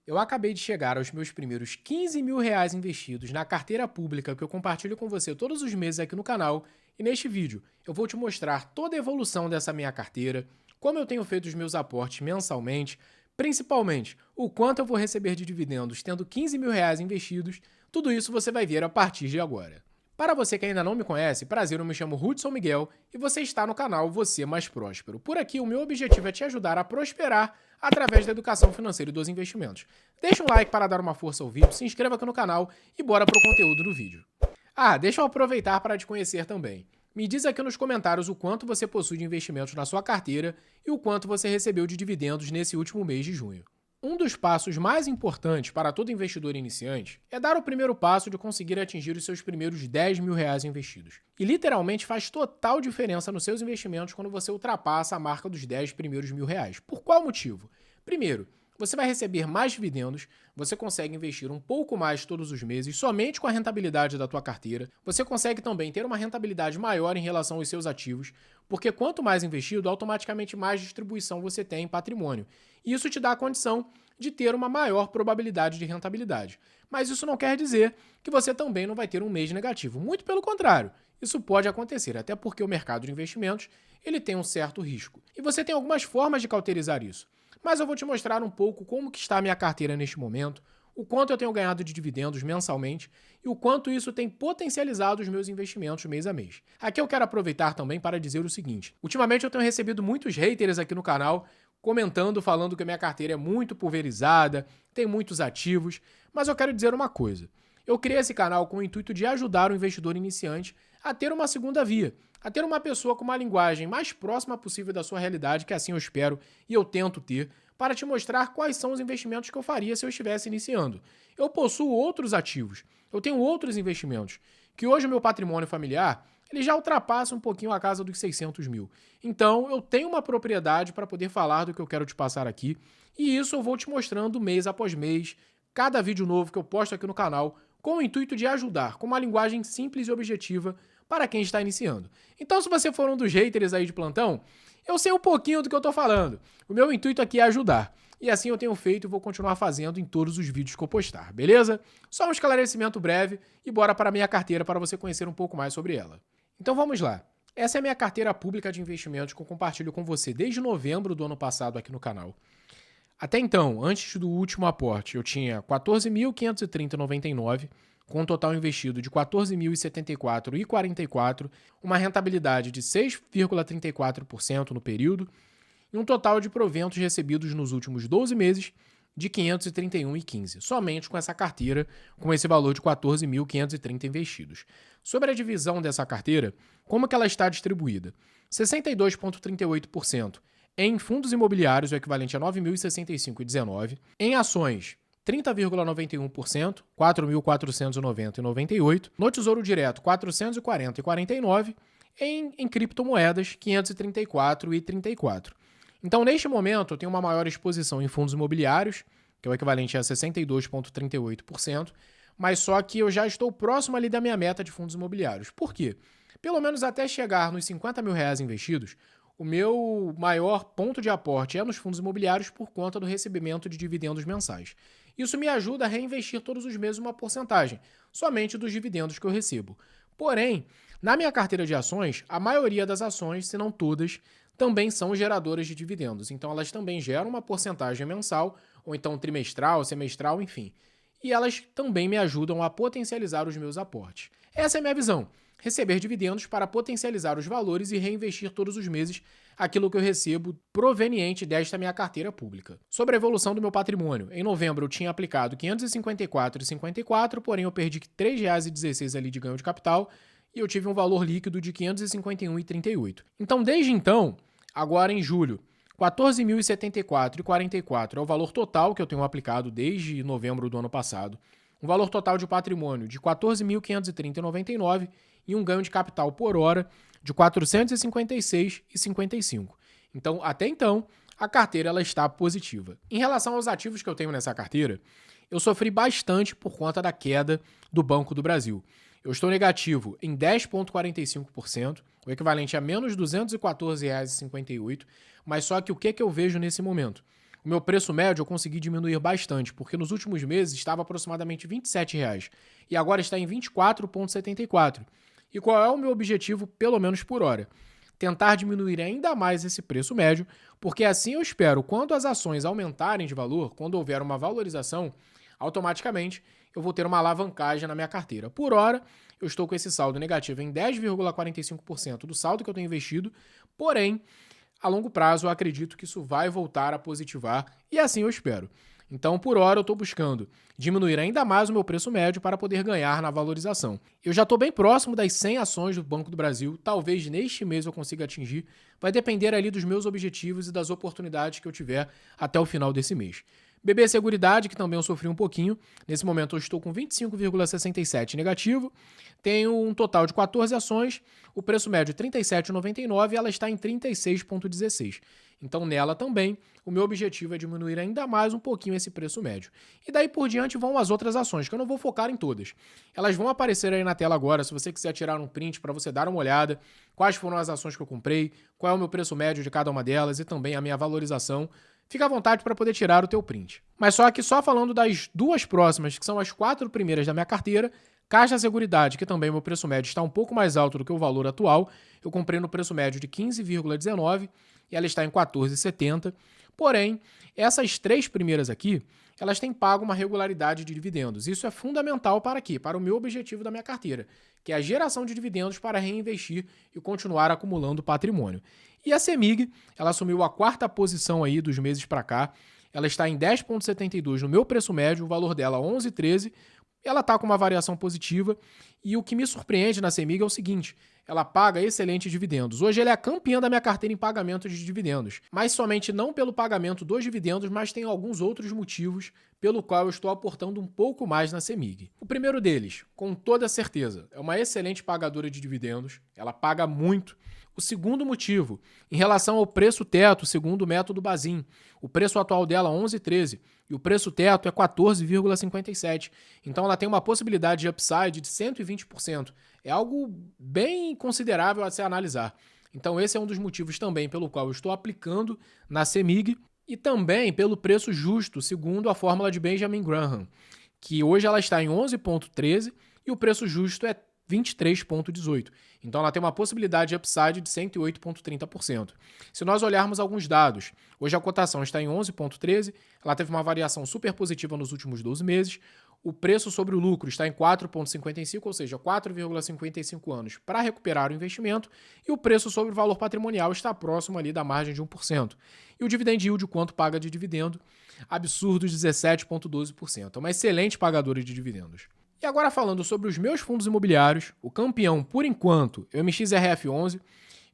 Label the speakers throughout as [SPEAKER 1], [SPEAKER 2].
[SPEAKER 1] Eu acabei de chegar aos meus primeiros 15 mil reais investidos na carteira pública que eu compartilho com você todos os meses aqui no canal. E neste vídeo eu vou te mostrar toda a evolução dessa minha carteira, como eu tenho feito os meus aportes mensalmente, principalmente o quanto eu vou receber de dividendos tendo 15 mil reais investidos. Tudo isso você vai ver a partir de agora. Para você que ainda não me conhece, prazer, eu me chamo Hudson Miguel e você está no canal Você Mais Próspero. Por aqui, o meu objetivo é te ajudar a prosperar através da educação financeira e dos investimentos. Deixa um like para dar uma força ao vídeo, se inscreva aqui no canal e bora pro conteúdo do vídeo. Deixa eu aproveitar para te conhecer também. Me diz aqui nos comentários o quanto você possui de investimentos na sua carteira e o quanto você recebeu de dividendos nesse último mês de junho. Um dos passos mais importantes para todo investidor iniciante é dar o primeiro passo de conseguir atingir os seus primeiros 10 mil reais investidos. E literalmente faz total diferença nos seus investimentos quando você ultrapassa a marca dos 10 primeiros mil reais. Por qual motivo? Primeiro, você vai receber mais dividendos, você consegue investir um pouco mais todos os meses somente com a rentabilidade da tua carteira, você consegue também ter uma rentabilidade maior em relação aos seus ativos, porque quanto mais investido, automaticamente mais distribuição você tem em patrimônio. E isso te dá a condição de ter uma maior probabilidade de rentabilidade. Mas isso não quer dizer que você também não vai ter um mês negativo. Muito pelo contrário, isso pode acontecer, até porque o mercado de investimentos ele tem um certo risco. E você tem algumas formas de cauterizar isso. Mas eu vou te mostrar um pouco como que está a minha carteira neste momento, o quanto eu tenho ganhado de dividendos mensalmente e o quanto isso tem potencializado os meus investimentos mês a mês. Aqui eu quero aproveitar também para dizer o seguinte: ultimamente eu tenho recebido muitos haters aqui no canal comentando, falando que a minha carteira é muito pulverizada, tem muitos ativos, mas eu quero dizer uma coisa. Eu criei esse canal com o intuito de ajudar o investidor iniciante a ter uma segunda via, a ter uma pessoa com uma linguagem mais próxima possível da sua realidade, que assim eu espero e eu tento ter, para te mostrar quais são os investimentos que eu faria se eu estivesse iniciando. Eu possuo outros ativos, eu tenho outros investimentos, que hoje o meu patrimônio familiar ele já ultrapassa um pouquinho a casa dos 600 mil. Então, eu tenho uma propriedade para poder falar do que eu quero te passar aqui, e isso eu vou te mostrando mês após mês, cada vídeo novo que eu posto aqui no canal, com o intuito de ajudar, com uma linguagem simples e objetiva para quem está iniciando. Então, se você for um dos haters aí de plantão, eu sei um pouquinho do que eu estou falando. O meu intuito aqui é ajudar. E assim eu tenho feito e vou continuar fazendo em todos os vídeos que eu postar, beleza? Só um esclarecimento breve e bora para a minha carteira para você conhecer um pouco mais sobre ela. Então vamos lá. Essa é a minha carteira pública de investimentos que eu compartilho com você desde novembro do ano passado aqui no canal. Até então, antes do último aporte, eu tinha 14.530,99, com um total investido de 14.074,44, uma rentabilidade de 6,34% no período e um total de proventos recebidos nos últimos 12 meses de 531,15, somente com essa carteira, com esse valor de 14.530 investidos. Sobre a divisão dessa carteira, como que ela está distribuída? 62,38% em fundos imobiliários, o equivalente a 9.065,19, em ações, 30,91%, 4.490,98, no Tesouro Direto, 440,49, em criptomoedas, 534,34. Então, neste momento, eu tenho uma maior exposição em fundos imobiliários, que é o equivalente a 62,38%, mas só que eu já estou próximo ali da minha meta de fundos imobiliários. Por quê? Pelo menos até chegar nos 50 mil reais investidos, o meu maior ponto de aporte é nos fundos imobiliários por conta do recebimento de dividendos mensais. Isso me ajuda a reinvestir todos os meses uma porcentagem, somente dos dividendos que eu recebo. Porém, na minha carteira de ações, a maioria das ações, se não todas, também são geradoras de dividendos. Então, elas também geram uma porcentagem mensal, ou então trimestral, semestral, enfim. E elas também me ajudam a potencializar os meus aportes. Essa é a minha visão. Receber dividendos para potencializar os valores e reinvestir todos os meses aquilo que eu recebo proveniente desta minha carteira pública. Sobre a evolução do meu patrimônio, em novembro eu tinha aplicado R$ 554,54, porém eu perdi R$ 3,16 ali de ganho de capital e eu tive um valor líquido de R$ 551,38. Então, desde então, agora em julho, R$ 14.074,44 é o valor total que eu tenho aplicado desde novembro do ano passado. Um valor total de patrimônio de R$ 14.530,99 e um ganho de capital por hora de R$ 456,55. Então, até então, a carteira ela está positiva. Em relação aos ativos que eu tenho nessa carteira, eu sofri bastante por conta da queda do Banco do Brasil. Eu estou negativo em 10,45%, o equivalente a menos R$ 214,58, mas só que o que eu vejo nesse momento? o meu preço médio eu consegui diminuir bastante, porque nos últimos meses estava aproximadamente R$ 27,00 e agora está em R$ 24,74. E qual é o meu objetivo, pelo menos por hora? Tentar diminuir ainda mais esse preço médio, porque assim eu espero, quando as ações aumentarem de valor, quando houver uma valorização, automaticamente eu vou ter uma alavancagem na minha carteira. Por hora, eu estou com esse saldo negativo em 10,45% do saldo que eu tenho investido, porém, a longo prazo eu acredito que isso vai voltar a positivar e assim eu espero. Então, por hora, eu estou buscando diminuir ainda mais o meu preço médio para poder ganhar na valorização. Eu já estou bem próximo das 100 ações do Banco do Brasil, talvez neste mês eu consiga atingir, vai depender ali dos meus objetivos e das oportunidades que eu tiver até o final desse mês. BB Seguridade, que também eu sofri um pouquinho, nesse momento eu estou com 25,67 negativo, tenho um total de 14 ações, o preço médio é R$ 37,99 e ela está em 36,16. Então nela também o meu objetivo é diminuir ainda mais um pouquinho esse preço médio. E daí por diante vão as outras ações, que eu não vou focar em todas. Elas vão aparecer aí na tela agora, se você quiser tirar um print para você dar uma olhada, quais foram as ações que eu comprei, qual é o meu preço médio de cada uma delas e também a minha valorização. Fica à vontade para poder tirar o teu print. Mas só que só falando das duas próximas, que são as 4 primeiras da minha carteira, Caixa Seguridade, que também o meu preço médio está um pouco mais alto do que o valor atual, eu comprei no preço médio de 15,19 e ela está em 14,70. Porém, essas 3 primeiras aqui, elas têm pago uma regularidade de dividendos. Isso é fundamental para quê? Para o meu objetivo da minha carteira, que é a geração de dividendos para reinvestir e continuar acumulando patrimônio. E a CEMIG, ela assumiu a 4ª posição aí dos meses para cá. Ela está em 10,72 no meu preço médio, o valor dela 11,13. Ela está com uma variação positiva e o que me surpreende na CEMIG é o seguinte, ela paga excelentes dividendos. Hoje ela é a campeã da minha carteira em pagamento de dividendos, mas somente não pelo pagamento dos dividendos, mas tem alguns outros motivos pelo qual eu estou aportando um pouco mais na CEMIG. O primeiro deles, com toda certeza, é uma excelente pagadora de dividendos, ela paga muito. O segundo motivo, em relação ao preço teto, segundo o método Bazin, o preço atual dela é 11,13 e o preço teto é 14,57. Então ela tem uma possibilidade de upside de 120%. É algo bem considerável a se analisar. Então esse é um dos motivos também pelo qual eu estou aplicando na CEMIG e também pelo preço justo, segundo a fórmula de Benjamin Graham, que hoje ela está em 11,13 e o preço justo é 23,18. Então ela tem uma possibilidade de upside de 108,30%. Se nós olharmos alguns dados, hoje a cotação está em 11,13, ela teve uma variação super positiva nos últimos 12 meses, o preço sobre o lucro está em 4,55, ou seja, 4,55 anos para recuperar o investimento, e o preço sobre o valor patrimonial está próximo ali da margem de 1%. E o dividend yield, quanto paga de dividendo, absurdo, 17,12%. É uma excelente pagadora de dividendos. E agora falando sobre os meus fundos imobiliários, o campeão, por enquanto, é o MXRF11.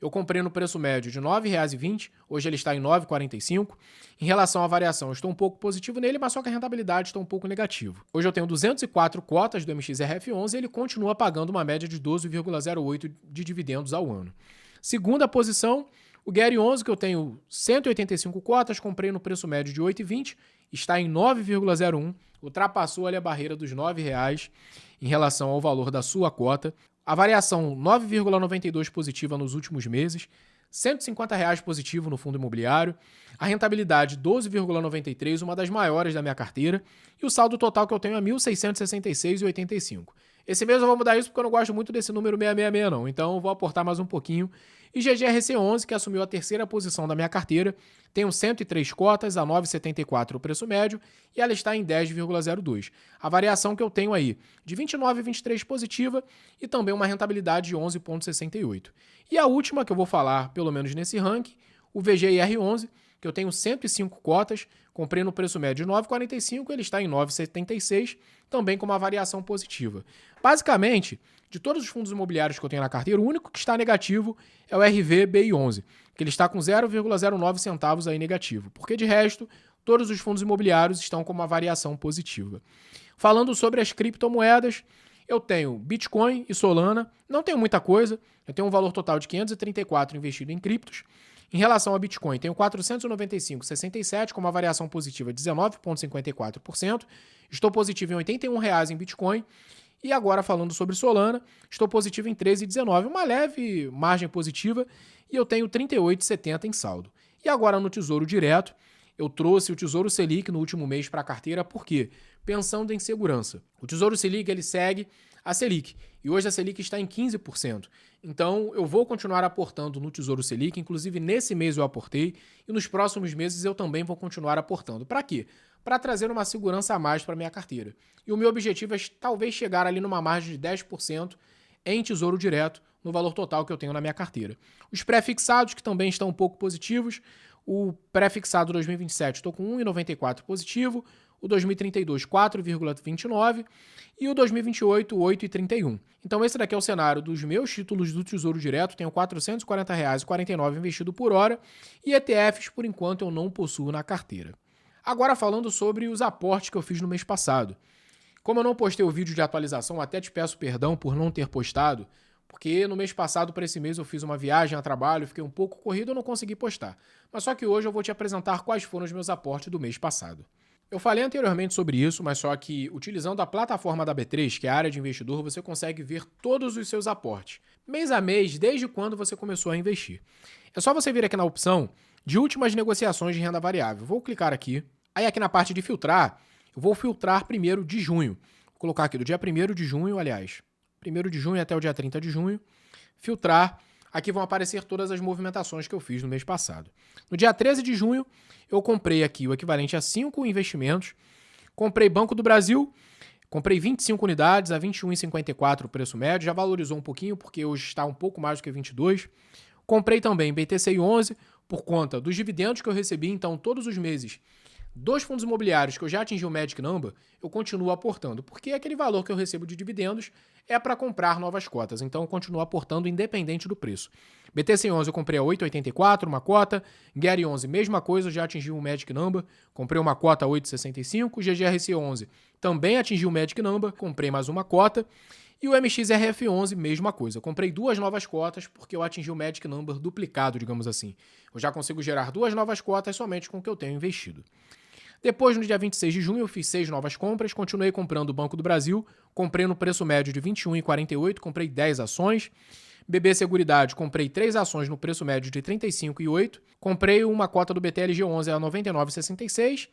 [SPEAKER 1] Eu comprei no preço médio de R$ 9,20, hoje ele está em R$ 9,45. Em relação à variação, eu estou um pouco positivo nele, mas só que a rentabilidade está um pouco negativo. Hoje eu tenho 204 cotas do MXRF11 e ele continua pagando uma média de 12,08 de dividendos ao ano. Segunda posição, o Gary 11, que eu tenho 185 cotas, comprei no preço médio de R$ 8,20, está em 9,01, ultrapassou ali a barreira dos R$ 9,00 em relação ao valor da sua cota. A variação 9,92 positiva nos últimos meses, R$ 150,00 positivo no fundo imobiliário, a rentabilidade 12,93, uma das maiores da minha carteira, e o saldo total que eu tenho é R$ 1.666,85. Esse mês eu vou mudar isso porque eu não gosto muito desse número 666 não, então eu vou aportar mais um pouquinho. E GGRC11, que assumiu a 3ª posição da minha carteira, tenho 103 cotas, a 9,74 o preço médio, e ela está em 10,02. A variação que eu tenho aí, de 29,23 positiva, e também uma rentabilidade de 11,68. E a última que eu vou falar, pelo menos nesse ranking, o VGIR11, que eu tenho 105 cotas, comprei no preço médio de 9,45, ele está em 9,76, também com uma variação positiva. Basicamente, de todos os fundos imobiliários que eu tenho na carteira, o único que está negativo é o RVBI11, que ele está com 0,09 centavos aí negativo, porque de resto, todos os fundos imobiliários estão com uma variação positiva. Falando sobre as criptomoedas, eu tenho Bitcoin e Solana, não tenho muita coisa, eu tenho um valor total de 534 investido em criptos. Em relação a Bitcoin, tenho 495,67 com uma variação positiva de 19,54%. Estou positivo em R$ 81,00 em Bitcoin. E agora falando sobre Solana, estou positivo em 13,19, uma leve margem positiva, e eu tenho 38,70 em saldo. E agora no Tesouro Direto, eu trouxe o Tesouro Selic no último mês para a carteira, por quê? Pensando em segurança. O Tesouro Selic, ele segue a Selic, e hoje a Selic está em 15%. Então, eu vou continuar aportando no Tesouro Selic, inclusive nesse mês eu aportei, e nos próximos meses eu também vou continuar aportando. Para quê? Para trazer uma segurança a mais para a minha carteira. E o meu objetivo é talvez chegar ali numa margem de 10% em Tesouro Direto, no valor total que eu tenho na minha carteira. Os pré-fixados, que também estão um pouco positivos, o pré-fixado 2027 estou com 1,94 positivo, o 2032 4,29 e o 2028 8,31. Então esse daqui é o cenário dos meus títulos do Tesouro Direto, tenho R$ 440,49 investido por hora e ETFs por enquanto eu não possuo na carteira. Agora falando sobre os aportes que eu fiz no mês passado. Como eu não postei o vídeo de atualização, até te peço perdão por não ter postado, porque no mês passado, para esse mês, eu fiz uma viagem a trabalho, fiquei um pouco corrido e não consegui postar. Mas só que hoje eu vou te apresentar quais foram os meus aportes do mês passado. Eu falei anteriormente sobre isso, mas só que utilizando a plataforma da B3, que é a área de investidor, você consegue ver todos os seus aportes, mês a mês, desde quando você começou a investir. É só você vir aqui na opção de últimas negociações de renda variável. Vou clicar aqui. Aí aqui na parte de filtrar, eu vou filtrar 1º de junho. Vou colocar aqui do dia 1º de junho, aliás, 1º de junho até o dia 30 de junho. Filtrar. Aqui vão aparecer todas as movimentações que eu fiz no mês passado. No dia 13 de junho, eu comprei aqui o equivalente a 5 investimentos. Comprei Banco do Brasil, comprei 25 unidades a R$ 21,54 o preço médio. Já valorizou um pouquinho, porque hoje está um pouco mais do que 22. Comprei também BTCI 11, por conta dos dividendos que eu recebi, então todos os meses, dos fundos imobiliários que eu já atingi o Magic Number, eu continuo aportando, porque aquele valor que eu recebo de dividendos é para comprar novas cotas, então eu continuo aportando independente do preço. BTC 11 eu comprei a 8,84, uma cota, Gary 11 mesma coisa, já atingi o Magic Number, comprei uma cota a 8,65, GGRC 11 também atingi o Magic Number, comprei mais uma cota, e o MXRF 11 mesma coisa, comprei 2 novas cotas porque eu atingi o Magic Number duplicado, digamos assim. Eu já consigo gerar 2 novas cotas somente com o que eu tenho investido. Depois, no dia 26 de junho, eu fiz 6 novas compras, continuei comprando o Banco do Brasil, comprei no preço médio de R$ 21,48, comprei 10 ações. BB Seguridade, comprei 3 ações no preço médio de R$ 35,08, comprei uma cota do BTLG11 a R$ 99,66,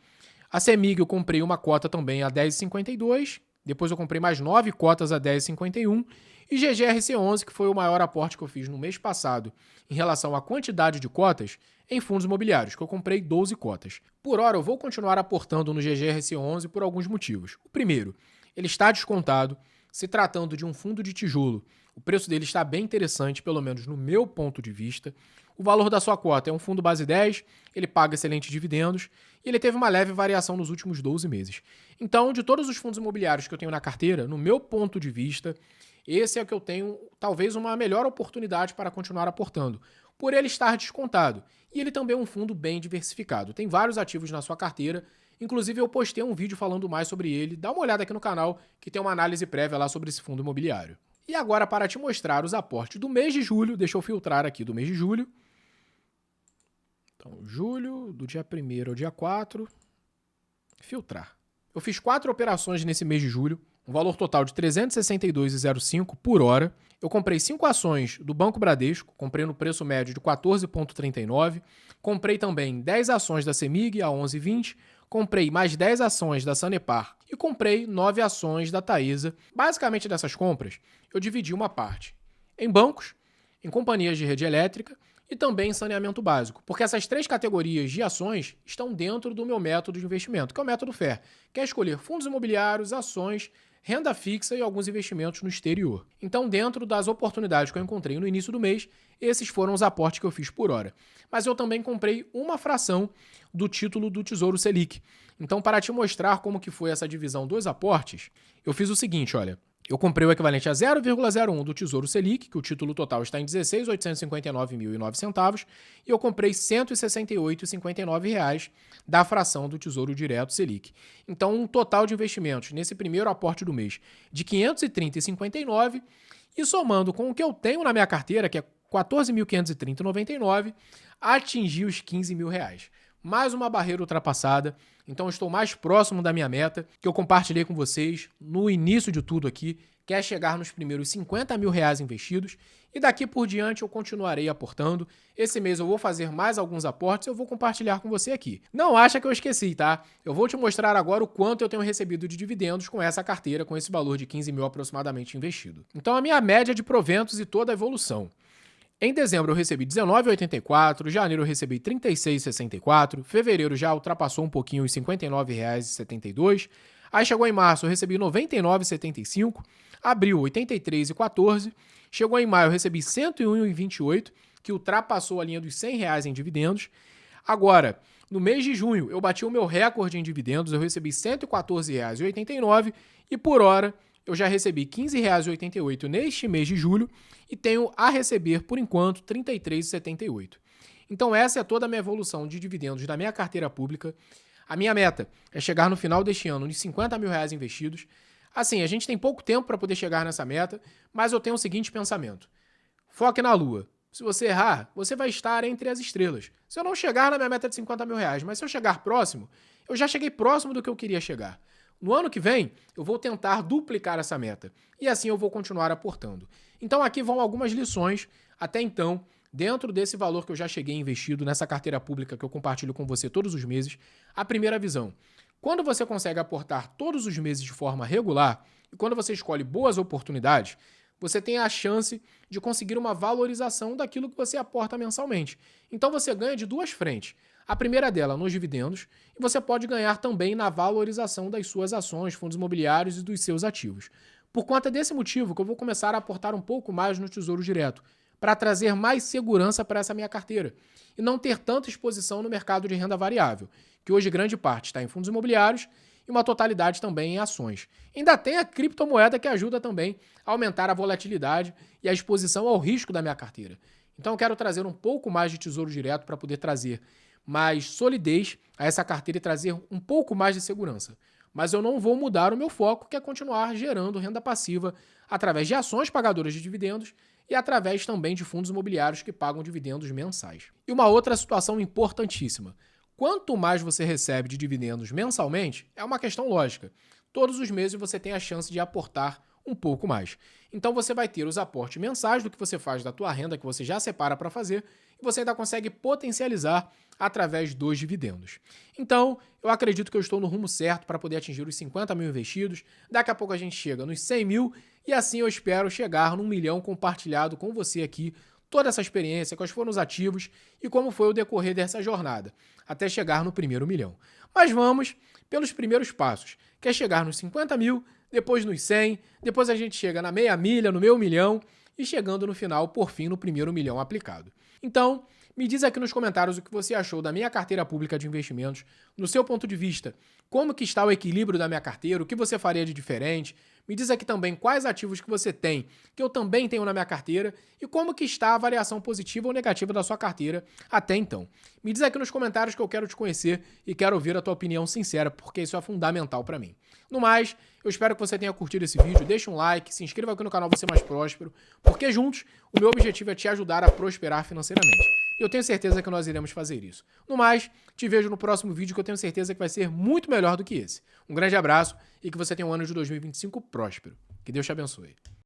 [SPEAKER 1] a CEMIG eu comprei uma cota também a R$ 10,52, depois eu comprei mais 9 cotas a R$ 10,51, e GGRC11, que foi o maior aporte que eu fiz no mês passado em relação à quantidade de cotas em fundos imobiliários, que eu comprei 12 cotas. Por hora, eu vou continuar aportando no GGRC11 por alguns motivos. O primeiro, ele está descontado. Se tratando de um fundo de tijolo, o preço dele está bem interessante, pelo menos no meu ponto de vista. O valor da sua cota é um fundo base 10, ele paga excelentes dividendos e ele teve uma leve variação nos últimos 12 meses. Então, de todos os fundos imobiliários que eu tenho na carteira, no meu ponto de vista, esse é o que eu tenho talvez uma melhor oportunidade para continuar aportando, por ele estar descontado. E ele também é um fundo bem diversificado. Tem vários ativos na sua carteira, inclusive eu postei um vídeo falando mais sobre ele. Dá uma olhada aqui no canal que tem uma análise prévia lá sobre esse fundo imobiliário. E agora, para te mostrar os aportes do mês de julho, deixa eu filtrar aqui do mês de julho. Então, julho, do dia 1º ao dia 4, filtrar. Eu fiz 4 operações nesse mês de julho, um valor total de R$ 362,05 por hora. Eu comprei 5 ações do Banco Bradesco, comprei no preço médio de 14,39. Comprei também 10 ações da CEMIG a 11,20. Comprei mais 10 ações da Sanepar e comprei 9 ações da Taesa. Basicamente dessas compras, eu dividi uma parte em bancos, em companhias de rede elétrica e também em saneamento básico, porque essas 3 categorias de ações estão dentro do meu método de investimento, que é o método FAIR, que é escolher fundos imobiliários, ações, renda fixa e alguns investimentos no exterior. Então, dentro das oportunidades que eu encontrei no início do mês, esses foram os aportes que eu fiz por hora. Mas eu também comprei uma fração do título do Tesouro Selic. Então, para te mostrar como que foi essa divisão dos aportes, eu fiz o seguinte, olha. Eu comprei o equivalente a 0,01 do Tesouro Selic, que o título total está em R$ 16.859.009, e eu comprei R$ 168,59 da fração do Tesouro Direto Selic. Então, um total de investimentos nesse primeiro aporte do mês de R$ 530,59, e somando com o que eu tenho na minha carteira, que é R$ 14.530,99, atingi os R$ 15.000. Mais uma barreira ultrapassada, então estou mais próximo da minha meta, que eu compartilhei com vocês no início de tudo aqui, que é chegar nos primeiros 50 mil reais investidos, e daqui por diante eu continuarei aportando. Esse mês eu vou fazer mais alguns aportes e eu vou compartilhar com você aqui. Não acha que eu esqueci, tá? Eu vou te mostrar agora o quanto eu tenho recebido de dividendos com essa carteira, com esse valor de 15 mil aproximadamente investido. Então a minha média de proventos e toda a evolução. Em dezembro eu recebi R$19,84, janeiro eu recebi R$36,64, fevereiro já ultrapassou um pouquinho os R$59,72, aí chegou em março eu recebi R$99,75, abril R$83,14, chegou em maio eu recebi R$101,28, que ultrapassou a linha dos R$100 em dividendos. Agora, no mês de junho eu bati o meu recorde em dividendos, eu recebi R$114,89 e por hora eu já recebi R$15,88 neste mês de julho e tenho a receber, por enquanto, R$33,78. Então essa é toda a minha evolução de dividendos da minha carteira pública. A minha meta é chegar no final deste ano nos R$50 mil investidos. Assim, a gente tem pouco tempo para poder chegar nessa meta, mas eu tenho o seguinte pensamento. Foque na lua. Se você errar, você vai estar entre as estrelas. Se eu não chegar na minha meta de R$50 mil, mas se eu chegar próximo, eu já cheguei próximo do que eu queria chegar. No ano que vem, eu vou tentar duplicar essa meta e assim eu vou continuar aportando. Então aqui vão algumas lições até então, dentro desse valor que eu já cheguei investido nessa carteira pública que eu compartilho com você todos os meses. A primeira visão, quando você consegue aportar todos os meses de forma regular e quando você escolhe boas oportunidades, você tem a chance de conseguir uma valorização daquilo que você aporta mensalmente. Então você ganha de duas frentes. A primeira dela nos dividendos, e você pode ganhar também na valorização das suas ações, fundos imobiliários e dos seus ativos. Por conta desse motivo que eu vou começar a aportar um pouco mais no Tesouro Direto, para trazer mais segurança para essa minha carteira e não ter tanta exposição no mercado de renda variável, que hoje grande parte está em fundos imobiliários e uma totalidade também em ações. Ainda tem a criptomoeda que ajuda também a aumentar a volatilidade e a exposição ao risco da minha carteira. Então eu quero trazer um pouco mais de Tesouro Direto para poder trazer mais solidez a essa carteira e trazer um pouco mais de segurança. Mas eu não vou mudar o meu foco, que é continuar gerando renda passiva através de ações pagadoras de dividendos e através também de fundos imobiliários que pagam dividendos mensais. E uma outra situação importantíssima. Quanto mais você recebe de dividendos mensalmente, é uma questão lógica. Todos os meses você tem a chance de aportar um pouco mais. Então você vai ter os aportes mensais do que você faz da tua renda, que você já separa para fazer, e você ainda consegue potencializar através dos dividendos. Então, eu acredito que eu estou no rumo certo para poder atingir os 50 mil investidos. Daqui a pouco a gente chega nos 100 mil e assim eu espero chegar num milhão compartilhado com você aqui, toda essa experiência, quais foram os ativos e como foi o decorrer dessa jornada, até chegar no primeiro milhão. Mas vamos pelos primeiros passos, que é chegar nos 50 mil, depois nos 100, depois a gente chega na meia milha, no meio milhão e chegando no final, por fim, no primeiro milhão aplicado. Então, me diz aqui nos comentários o que você achou da minha carteira pública de investimentos, no seu ponto de vista, como que está o equilíbrio da minha carteira, o que você faria de diferente. Me diz aqui também quais ativos que você tem, que eu também tenho na minha carteira, e como que está a variação positiva ou negativa da sua carteira até então. Me diz aqui nos comentários que eu quero te conhecer e quero ouvir a tua opinião sincera, porque isso é fundamental para mim. No mais, eu espero que você tenha curtido esse vídeo, deixa um like, se inscreva aqui no canal Você Mais Próspero, porque juntos o meu objetivo é te ajudar a prosperar financeiramente. E eu tenho certeza que nós iremos fazer isso. No mais, te vejo no próximo vídeo que eu tenho certeza que vai ser muito melhor do que esse. Um grande abraço e que você tenha um ano de 2025 próspero. Que Deus te abençoe.